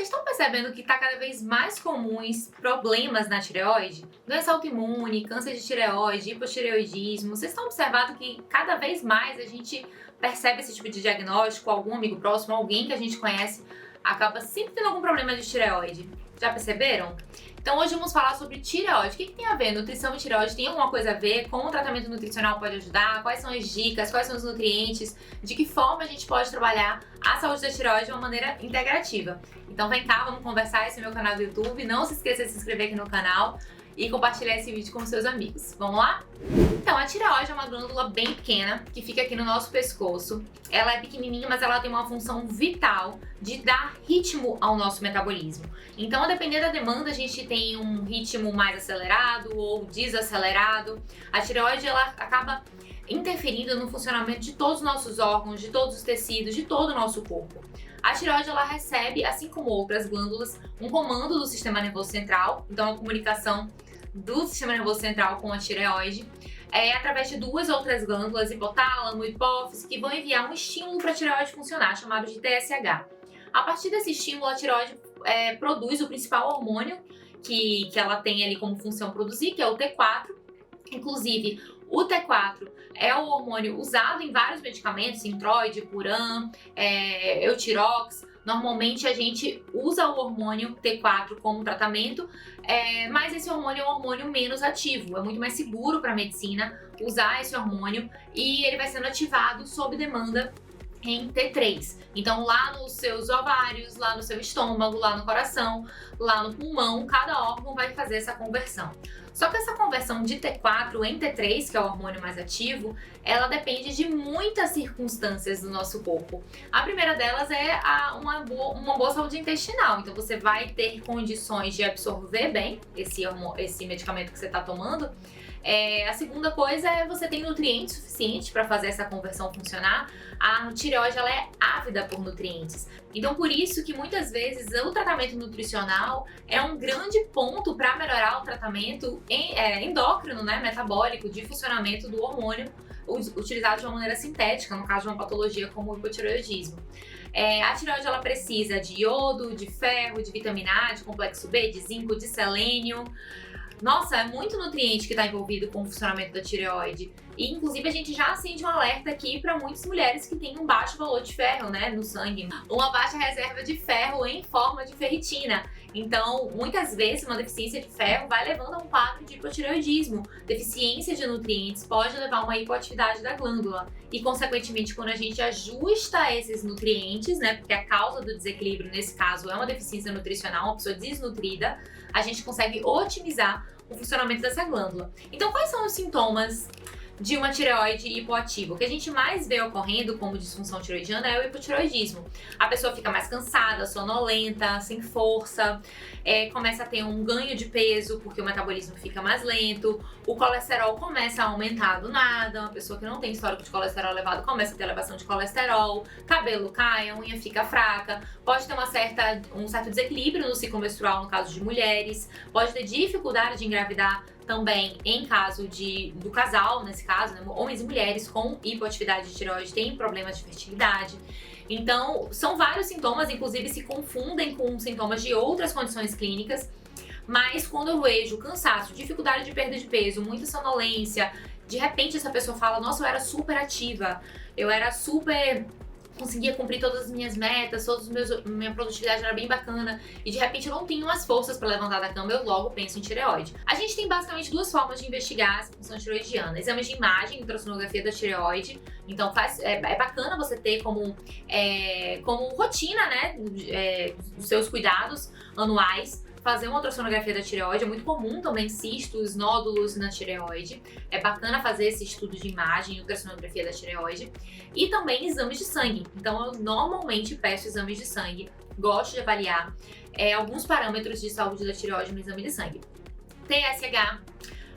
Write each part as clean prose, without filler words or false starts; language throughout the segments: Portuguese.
Vocês estão percebendo que está cada vez mais comuns problemas na tireoide? Doença autoimune, câncer de tireoide, hipotireoidismo. Vocês estão observando que cada vez mais a gente percebe esse tipo de diagnóstico, algum amigo próximo, alguém que a gente conhece acaba sempre tendo algum problema de tireoide. Já perceberam? Então hoje vamos falar sobre tireoide. O que tem a ver? Nutrição e tireoide tem alguma coisa a ver? Como o tratamento nutricional pode ajudar? Quais são as dicas? Quais são os nutrientes? De que forma a gente pode trabalhar a saúde da tireoide de uma maneira integrativa? Então vem cá, vamos conversar. Esse é o meu canal do YouTube. Não se esqueça de se inscrever aqui no canal e compartilhar esse vídeo com seus amigos. Vamos lá? Então, a tireoide é uma glândula bem pequena que fica aqui no nosso pescoço. Ela é pequenininha, mas ela tem uma função vital de dar ritmo ao nosso metabolismo. Então, a depender da demanda, a gente tem um ritmo mais acelerado ou desacelerado. A tireoide, ela acaba interferindo no funcionamento de todos os nossos órgãos, de todos os tecidos, de todo o nosso corpo. A tireoide, ela recebe, assim como outras glândulas, um comando do sistema nervoso central, então a comunicação do sistema nervoso central com a tireoide é através de duas outras glândulas, hipotálamo e hipófise, que vão enviar um estímulo para a tireoide funcionar, chamado de TSH. A partir desse estímulo, a tireoide produz o principal hormônio que ela tem ali como função produzir, que é o T4. Inclusive, o T4 é o hormônio usado em vários medicamentos, Synthroid, Puran, Eutirox. Normalmente a gente usa o hormônio T4 como tratamento, mas esse hormônio é um hormônio menos ativo. É muito mais seguro para a medicina usar esse hormônio e ele vai sendo ativado sob demanda em T3. Então, lá nos seus ovários, lá no seu estômago, lá no coração, lá no pulmão, cada órgão vai fazer essa conversão. Só que essa conversão de T4 em T3, que é o hormônio mais ativo, ela depende de muitas circunstâncias do nosso corpo. A primeira delas é uma boa saúde intestinal. Então, você vai ter condições de absorver bem esse medicamento que você está tomando. A segunda coisa é você ter nutrientes suficientes para fazer essa conversão funcionar. A tireoide, ela é ávida por nutrientes. Então, por isso que muitas vezes o tratamento nutricional é um grande ponto para melhorar o tratamento endócrino, né, metabólico, de funcionamento do hormônio utilizado de uma maneira sintética, no caso de uma patologia como o hipotireoidismo. A tireoide, ela precisa de iodo, de ferro, de vitamina A, de complexo B, de zinco, de selênio. Nossa, é muito nutriente que está envolvido com o funcionamento da tireoide. E, inclusive, a gente já acende um alerta aqui para muitas mulheres que têm um baixo valor de ferro, né, no sangue. Uma baixa reserva de ferro em forma de ferritina. Então, muitas vezes, uma deficiência de ferro vai levando a um quadro de hipotireoidismo. Deficiência de nutrientes pode levar a uma hipoatividade da glândula. E, consequentemente, quando a gente ajusta esses nutrientes, né, porque a causa do desequilíbrio, nesse caso, é uma deficiência nutricional, uma pessoa desnutrida, a gente consegue otimizar o funcionamento dessa glândula. Então, quais são os sintomas de uma tireoide hipoativa? O que a gente mais vê ocorrendo como disfunção tireoidiana é o hipotireoidismo. A pessoa fica mais cansada, sonolenta, sem força, começa a ter um ganho de peso porque o metabolismo fica mais lento, o colesterol começa a aumentar do nada, uma pessoa que não tem histórico de colesterol elevado começa a ter elevação de colesterol, cabelo cai, a unha fica fraca, pode ter um certo desequilíbrio no ciclo menstrual no caso de mulheres, pode ter dificuldade de engravidar também em caso do casal, nesse caso, né, homens e mulheres com hipoatividade de tireoide têm problemas de fertilidade. Então, são vários sintomas, inclusive se confundem com sintomas de outras condições clínicas, mas quando eu vejo cansaço, dificuldade de perda de peso, muita sonolência, de repente essa pessoa fala, nossa, eu era super ativa, conseguia cumprir todas as minhas metas, minha produtividade era bem bacana e de repente eu não tenho mais forças para levantar da cama, eu logo penso em tireoide. A gente tem basicamente duas formas de investigar essa função tireoidiana: exames de imagem, ultrassonografia da tireoide. Então é bacana você ter como rotina, né, dos seus cuidados anuais, fazer uma ultrassonografia da tireoide. É muito comum também cistos, nódulos na tireoide. É bacana fazer esse estudo de imagem e ultrassonografia da tireoide. E também exames de sangue. Então, eu normalmente peço exames de sangue. Gosto de avaliar alguns parâmetros de saúde da tireoide no exame de sangue. TSH,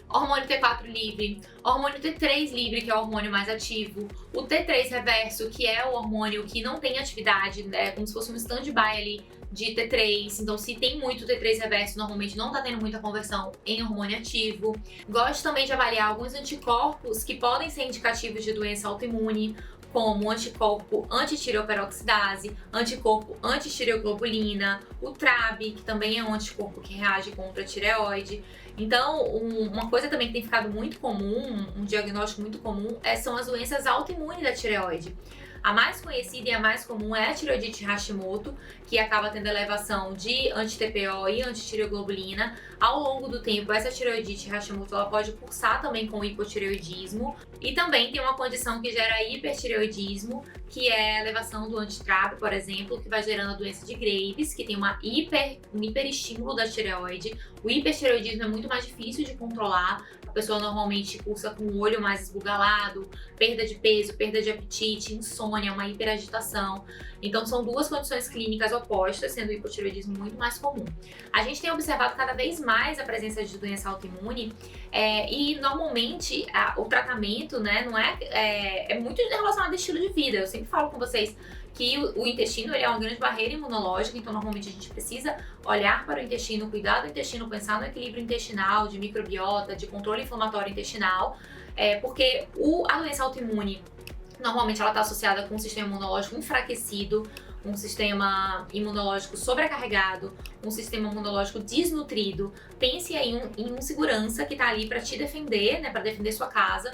hormônio T4 livre, hormônio T3 livre, que é o hormônio mais ativo, o T3 reverso, que é o hormônio que não tem atividade, como se fosse um stand-by ali de T3, então se tem muito T3 reverso, normalmente não tá tendo muita conversão em hormônio ativo. Gosto também de avaliar alguns anticorpos que podem ser indicativos de doença autoimune, como anticorpo antitireoperoxidase, anticorpo antitireoglobulina, o TRAB, que também é um anticorpo que reage contra a tireoide. Então, uma coisa também que tem ficado muito comum, um diagnóstico muito comum, são as doenças autoimunes da tireoide. A mais conhecida e a mais comum é a tireoidite Hashimoto, que acaba tendo elevação de anti-TPO e antitireoglobulina. Ao longo do tempo, essa tireoidite Hashimoto ela pode cursar também com hipotireoidismo. E também tem uma condição que gera hipertireoidismo, que é a elevação do antitrap, por exemplo, que vai gerando a doença de Graves, que tem um hiperestímulo da tireoide. O hipertireoidismo é muito mais difícil de controlar. A pessoa normalmente cursa com o olho mais esbugalado, perda de peso, perda de apetite, insônia, uma hiperagitação. Então são duas condições clínicas opostas, sendo o hipotireoidismo muito mais comum. A gente tem observado cada vez mais a presença de doença autoimune e normalmente o tratamento, né, não é muito relacionado ao estilo de vida. Eu sempre falo com vocês que o intestino ele é uma grande barreira imunológica, então normalmente a gente precisa olhar para o intestino, cuidar do intestino, pensar no equilíbrio intestinal, de microbiota, de controle inflamatório intestinal, porque a doença autoimune normalmente ela está associada com um sistema imunológico enfraquecido, um sistema imunológico sobrecarregado, um sistema imunológico desnutrido. Pense aí em um segurança que está ali para te defender, né, para defender sua casa.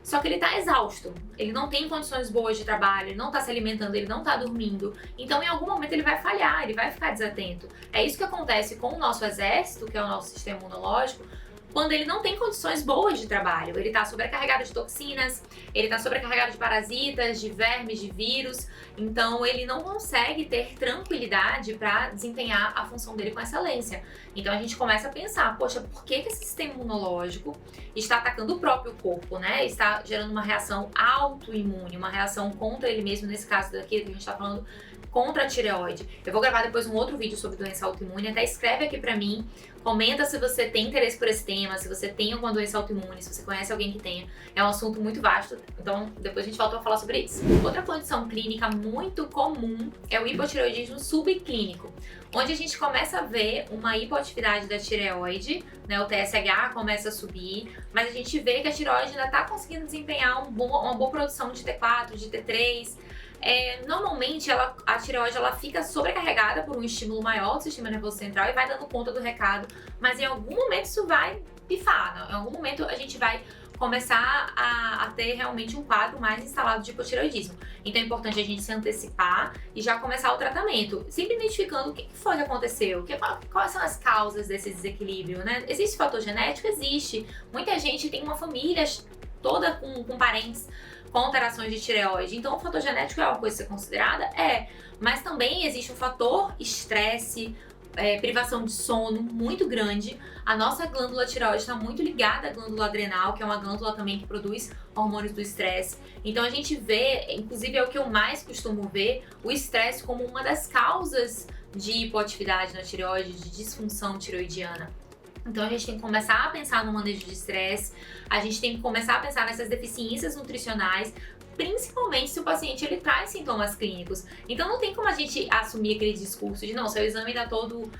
Só que ele tá exausto, ele não tem condições boas de trabalho, ele não tá se alimentando, ele não tá dormindo. Então, em algum momento, ele vai falhar, ele vai ficar desatento. É isso que acontece com o nosso exército, que é o nosso sistema imunológico, quando ele não tem condições boas de trabalho. Ele tá sobrecarregado de toxinas, ele tá sobrecarregado de parasitas, de vermes, de vírus. Então, ele não consegue ter tranquilidade para desempenhar a função dele com excelência. Então, a gente começa a pensar, poxa, por que esse sistema imunológico está atacando o próprio corpo, né? Está gerando uma reação autoimune, uma reação contra ele mesmo, nesse caso daqui que a gente está falando, contra a tireoide. Eu vou gravar depois um outro vídeo sobre doença autoimune, até escreve aqui pra mim, comenta se você tem interesse por esse tema, se você tem alguma doença autoimune, se você conhece alguém que tenha. É um assunto muito vasto, então depois a gente volta a falar sobre isso. Outra condição clínica muito comum é o hipotireoidismo subclínico, onde a gente começa a ver uma hipoatividade da tireoide, né, o TSH começa a subir, mas a gente vê que a tireoide ainda está conseguindo desempenhar uma boa produção de T4, de T3. Normalmente a tireoide ela fica sobrecarregada por um estímulo maior do sistema nervoso central e vai dando conta do recado, mas em algum momento isso vai pifar, né? Em algum momento a gente vai começar a ter realmente um quadro mais instalado de hipotireoidismo. Então é importante a gente se antecipar e já começar o tratamento, sempre identificando o que foi que aconteceu, quais são as causas desse desequilíbrio, né? Existe fator genético? Existe. Muita gente tem uma família toda com parentes com alterações de tireoide. Então, o fator genético é uma coisa a ser considerada? Mas também existe um fator estresse, privação de sono muito grande. A nossa glândula tireoide está muito ligada à glândula adrenal, que é uma glândula também que produz hormônios do estresse. Então, a gente vê, inclusive é o que eu mais costumo ver, o estresse como uma das causas de hipoatividade na tireoide, de disfunção tireoidiana. Então a gente tem que começar a pensar no manejo de estresse, a gente tem que começar a pensar nessas deficiências nutricionais, principalmente se o paciente ele traz sintomas clínicos. Então não tem como a gente assumir aquele discurso de não, seu exame tá todo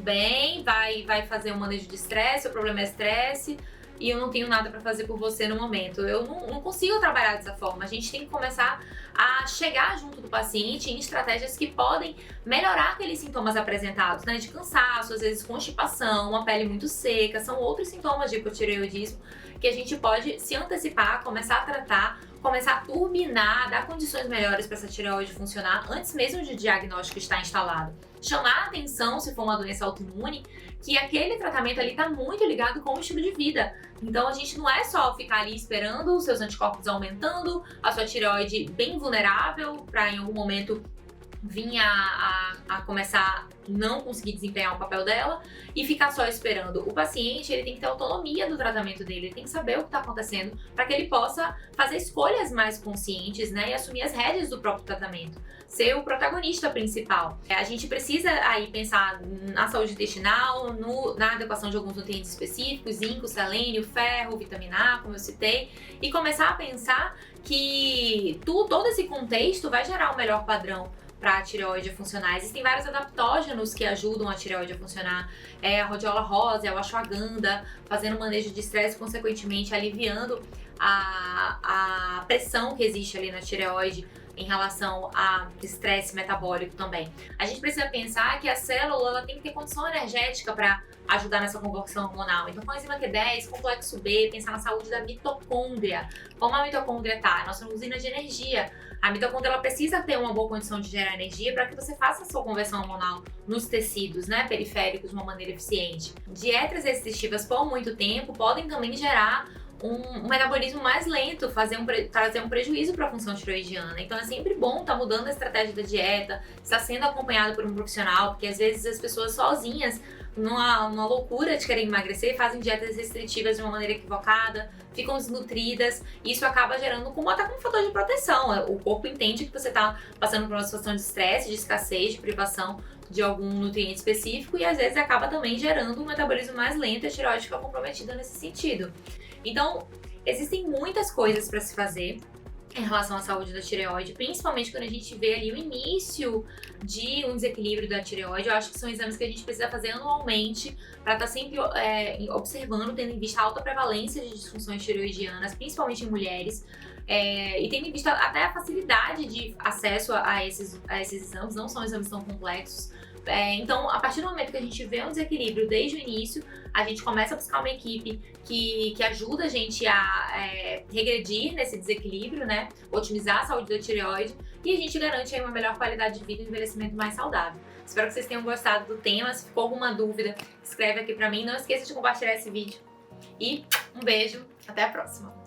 bem, vai fazer um manejo de estresse, o problema é estresse e eu não tenho nada para fazer por você no momento. Eu não consigo trabalhar dessa forma. A gente tem que começar a chegar junto do paciente em estratégias que podem melhorar aqueles sintomas apresentados, né? De cansaço, às vezes constipação, uma pele muito seca, são outros sintomas de hipotireoidismo que a gente pode se antecipar, começar a tratar, começar a turbinar, dar condições melhores para essa tireoide funcionar antes mesmo de diagnóstico estar instalado. Chamar a atenção, se for uma doença autoimune, que aquele tratamento ali está muito ligado com o estilo de vida. Então a gente não é só ficar ali esperando os seus anticorpos aumentando, a sua tireoide bem vulnerável para em algum momento vir a começar a não conseguir desempenhar o papel dela e ficar só esperando. O paciente ele tem que ter autonomia do tratamento dele, ele tem que saber o que está acontecendo para que ele possa fazer escolhas mais conscientes, né, e assumir as rédeas do próprio tratamento, ser o protagonista principal. A gente precisa aí pensar na saúde intestinal, na adequação de alguns nutrientes específicos, zinco, selênio, ferro, vitamina A, como eu citei, e começar a pensar que todo esse contexto vai gerar um melhor padrão para a tireoide funcionar. Existem vários adaptógenos que ajudam a tireoide a funcionar. A rodiola rosa, a ashwagandha, fazendo manejo de estresse, consequentemente aliviando a pressão que existe ali na tireoide em relação a estresse metabólico também. A gente precisa pensar que a célula ela tem que ter condição energética para ajudar nessa conversão hormonal. Então, com a enzima Q10, complexo B, pensar na saúde da mitocôndria. Como a mitocôndria tá? É a nossa usina de energia. A mitocôndria ela precisa ter uma boa condição de gerar energia para que você faça a sua conversão hormonal nos tecidos, né, periféricos de uma maneira eficiente. Dietas restritivas por muito tempo podem também gerar um metabolismo mais lento, trazer um prejuízo para a função tiroidiana. Então é sempre bom estar mudando a estratégia da dieta, estar sendo acompanhado por um profissional, porque às vezes as pessoas sozinhas, numa loucura de querer emagrecer, fazem dietas restritivas de uma maneira equivocada, ficam desnutridas, e isso acaba gerando até como um fator de proteção. O corpo entende que você está passando por uma situação de estresse, de escassez, de privação de algum nutriente específico, e às vezes acaba também gerando um metabolismo mais lento e a tireoide fica comprometida nesse sentido. Então, existem muitas coisas para se fazer em relação à saúde da tireoide, principalmente quando a gente vê ali o início de um desequilíbrio da tireoide. Eu acho que são exames que a gente precisa fazer anualmente para estar sempre observando, tendo em vista a alta prevalência de disfunções tireoidianas, principalmente em mulheres. E tendo em vista até a facilidade de acesso a esses exames, não são exames tão complexos. Então, a partir do momento que a gente vê um desequilíbrio desde o início, a gente começa a buscar uma equipe que ajuda a gente a regredir nesse desequilíbrio, né? Otimizar a saúde da tireoide e a gente garante aí uma melhor qualidade de vida e um envelhecimento mais saudável. Espero que vocês tenham gostado do tema. Se ficou alguma dúvida, escreve aqui pra mim. Não esqueça de compartilhar esse vídeo. E um beijo, até a próxima!